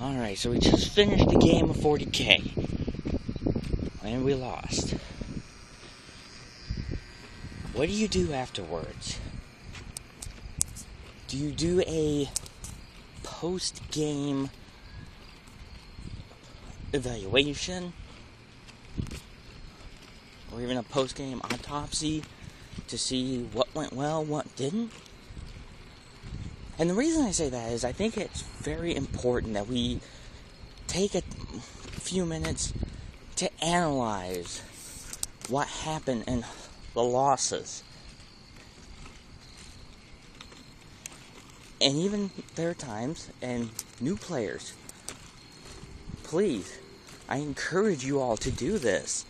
Alright, so we just finished the game of 40K. And we lost. What do you do afterwards? Do you do a post-game evaluation? Or even a post-game autopsy to see what went well, what didn't? And the reason I say that is I think it's very important that we take a few minutes to analyze what happened in the losses. And even there are times, and new players, please, I encourage you all to do this.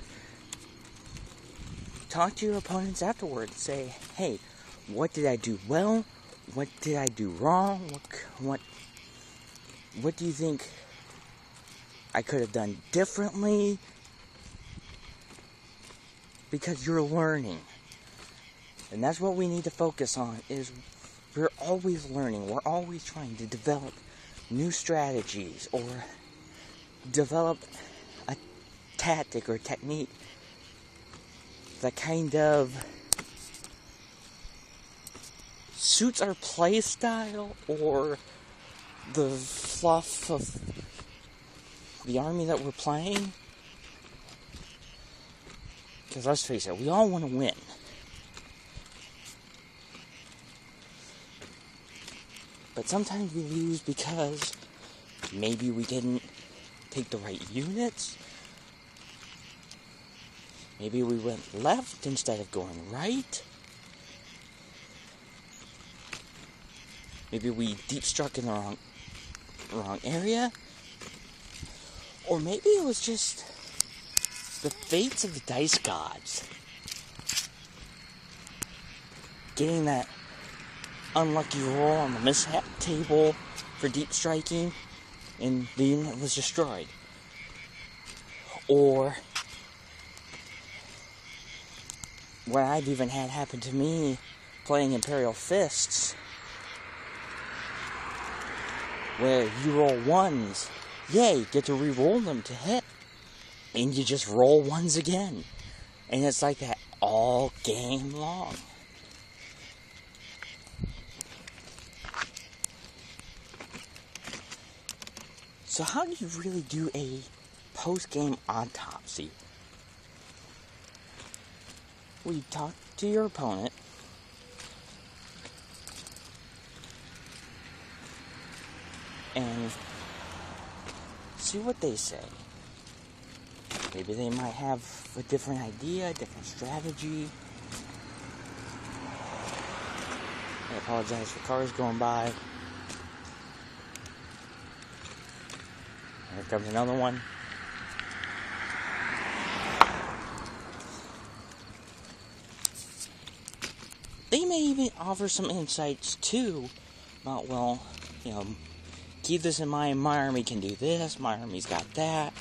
Talk to your opponents afterwards. Say, hey, what did I do well? What did I do wrong? What do you think I could have done differently? Because you're learning. And that's what we need to focus on, is we're always learning. We're always trying to develop new strategies or develop a tactic or technique that kind of suits our play style or the fluff of the army that we're playing. Because let's face it, we all want to win. But sometimes we lose because maybe we didn't take the right units. Maybe we went left instead of going right. Maybe we deep struck in the wrong area. Or maybe it was just the fates of the dice gods getting that unlucky roll on the mishap table for deep striking and the unit was destroyed. Or what I've even had happen to me playing Imperial Fists, where you roll ones, yay, get to re-roll them to hit, and you just roll ones again. And it's like that all game long. So how do you really do a post-game autopsy? Well, you talk to your opponent, and see what they say. Maybe they might have a different idea, a different strategy. I apologize for cars going by. Here comes another one. They may even offer some insights too about, well, keep this in mind, my army can do this, my army's got that,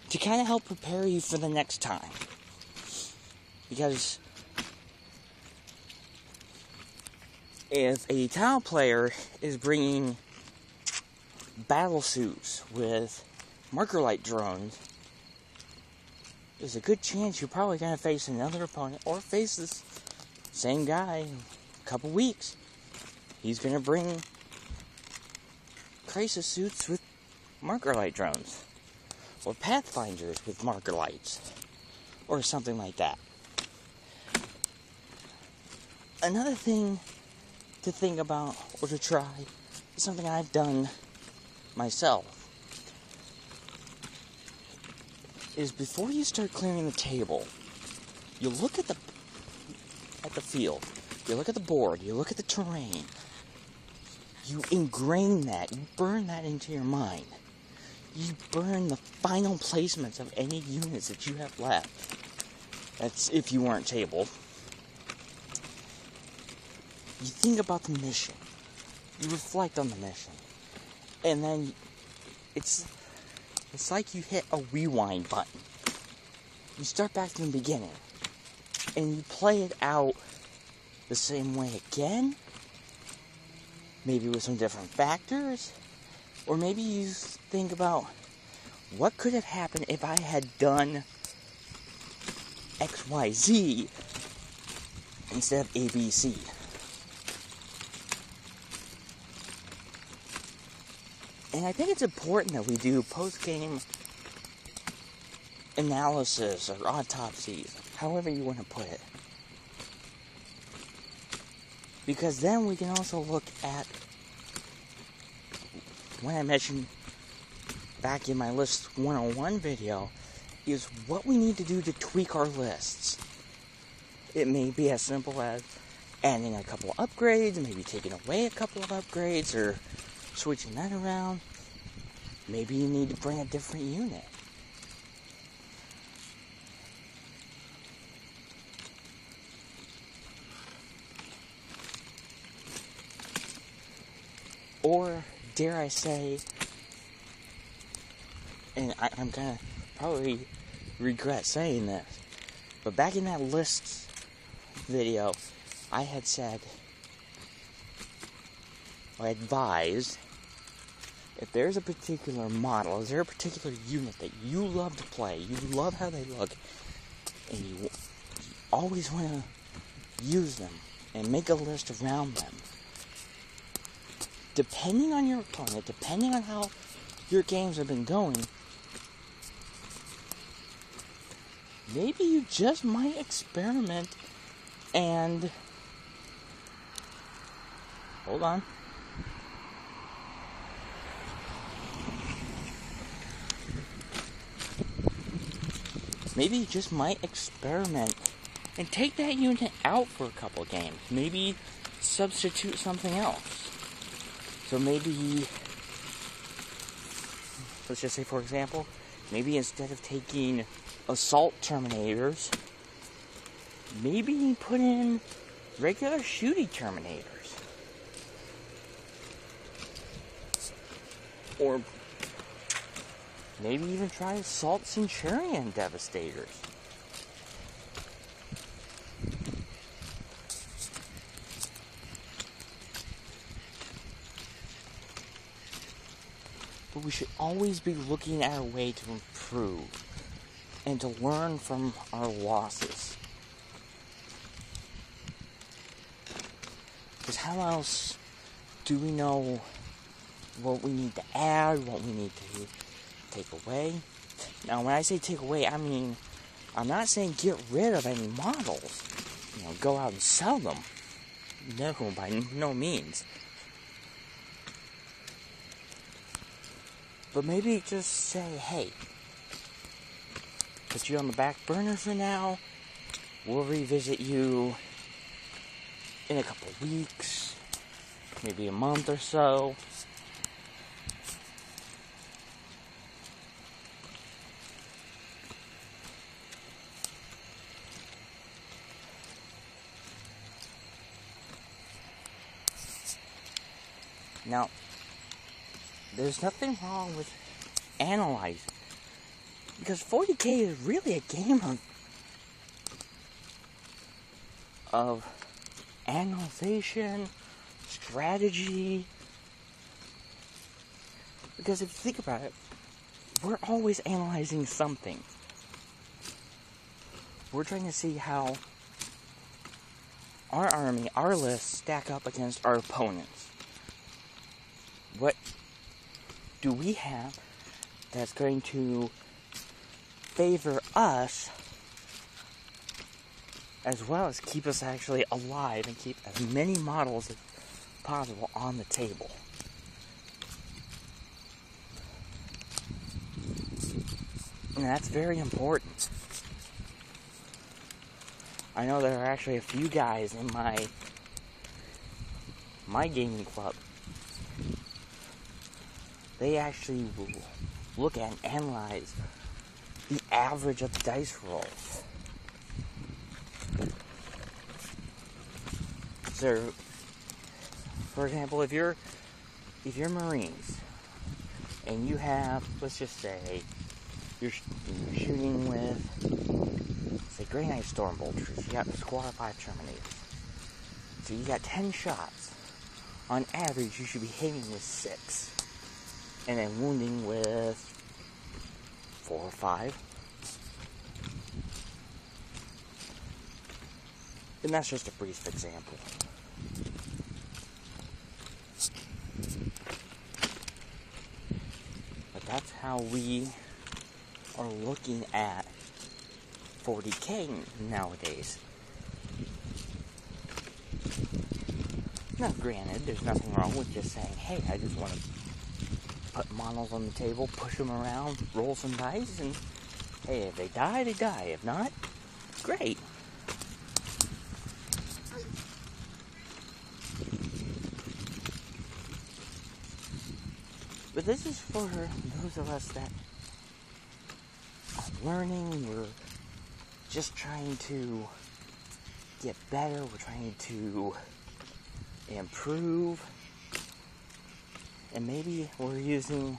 to kind of help prepare you for the next time. Because if a tile player is bringing battle suits with marker light drones, there's a good chance you're probably going to face another opponent or face this same guy in a couple weeks. He's going to bring crisis suits with marker light drones, or pathfinders with marker lights, or something like that. Another thing to think about or to try is something I've done myself, is before you start clearing the table, you look at the field, you look at the board, you look at the terrain, you ingrain that, you burn that into your mind. You burn the final placements of any units that you have left. That's if you weren't tabled. You think about the mission. You reflect on the mission. And then it's like you hit a rewind button. You start back from the beginning. And you play it out the same way again. Maybe with some different factors. Or maybe you think about what could have happened if I had done XYZ instead of ABC. And I think it's important that we do post-game analysis or autopsies, however you want to put it. Because then we can also look at, when I mentioned back in my list 101 video, is what we need to do to tweak our lists. It may be as simple as adding a couple of upgrades, maybe taking away a couple of upgrades, or switching that around. Maybe you need to bring a different unit. Or, dare I say, and I'm gonna probably regret saying this, but back in that lists video, I had said, or advised, if there's a particular model, is there a particular unit that you love to play, you love how they look, and you always want to use them, and make a list around them, depending on your opponent, depending on how your games have been going, maybe you just might experiment and... Hold on. Maybe you just might experiment and take that unit out for a couple of games. Maybe substitute something else. So maybe, let's just say for example, maybe instead of taking assault terminators, maybe you put in regular shooty terminators. Or maybe even try assault centurion devastators. But we should always be looking at a way to improve and to learn from our losses. Because how else do we know what we need to add, what we need to take away? Now, when I say take away, I mean, I'm not saying get rid of any models. Go out and sell them. No, by no means. But maybe just say, hey, put you on the back burner for now. We'll revisit you in a couple weeks, maybe a month or so. Now, there's nothing wrong with analyzing, because 40K is really a game of analyzation, strategy. Because if you think about it, we're always analyzing something. We're trying to see how our army, our lists, stack up against our opponents. What do we have that's going to favor us, as well as keep us actually alive and keep as many models as possible on the table? And that's very important. I know there are actually a few guys in my gaming club. They actually will look at and analyze the average of the dice rolls. So, for example, if you're Marines and you have, let's just say, you're shooting with, say, Grey Knight Storm Bolters, you got a squad of 5 Terminators. So you got 10 shots. On average, you should be hitting with 6. and then wounding with 4 or 5. And that's just a brief example. But that's how we are looking at 40K nowadays. Now, granted, there's nothing wrong with just saying, hey, I just want to put models on the table, push them around, roll some dice, and hey, if they die, they die. If not, great. But this is for those of us that are learning, we're just trying to get better, we're trying to improve, and maybe we're using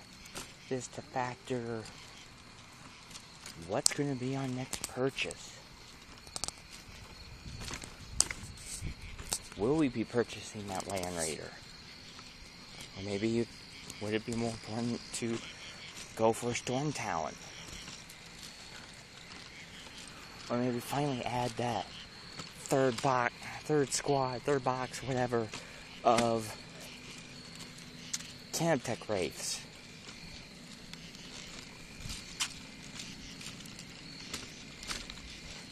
this to factor what's going to be our next purchase. Will we be purchasing that Land Raider? Or maybe would it be more important to go for a Storm Talon? Or maybe finally add that third box, whatever, of Canoptech Wraiths.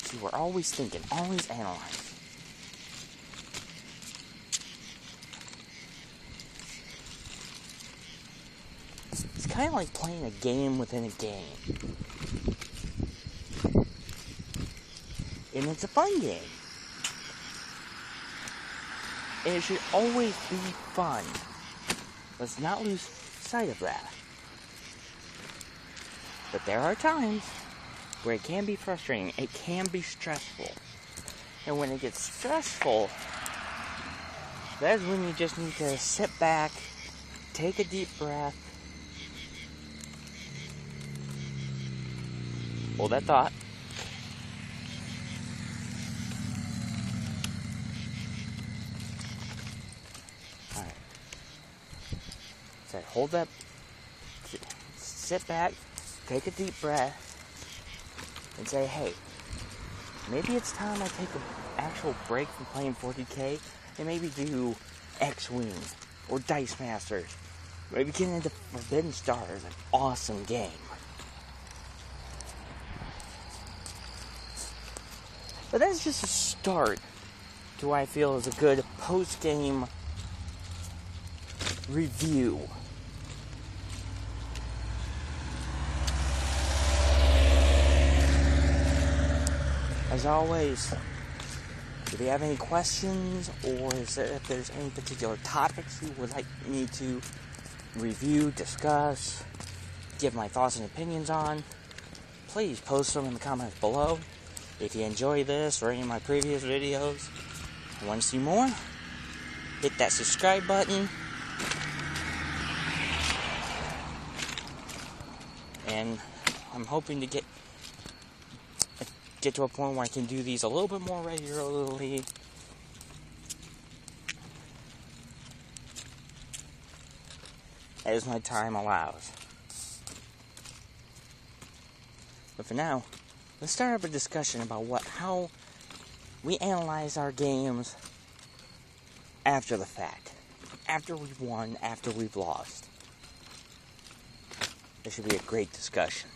See, we're always thinking, always analyzing. It's kind of like playing a game within a game. And it's a fun game. And it should always be fun. Let's not lose sight of that. But there are times where it can be frustrating. It can be stressful. And when it gets stressful, that's when you just need to sit back, take a deep breath, hold that thought, alright, so hold that, sit back, take a deep breath, and say, hey, maybe it's time I take an actual break from playing 40K and maybe do X-Wing or Dice Masters. Maybe get into Forbidden Stars, an awesome game. But that's just a start to what I feel is a good post-game review. As always, if you have any questions, or if there's any particular topics you would like me to review, discuss, give my thoughts and opinions on, please post them in the comments below. If you enjoy this or any of my previous videos and want to see more, hit that subscribe button. And I'm hoping to get to a point where I can do these a little bit more regularly. As my time allows. But for now, let's start up a discussion about how we analyze our games after the fact. After we've won, after we've lost. This should be a great discussion.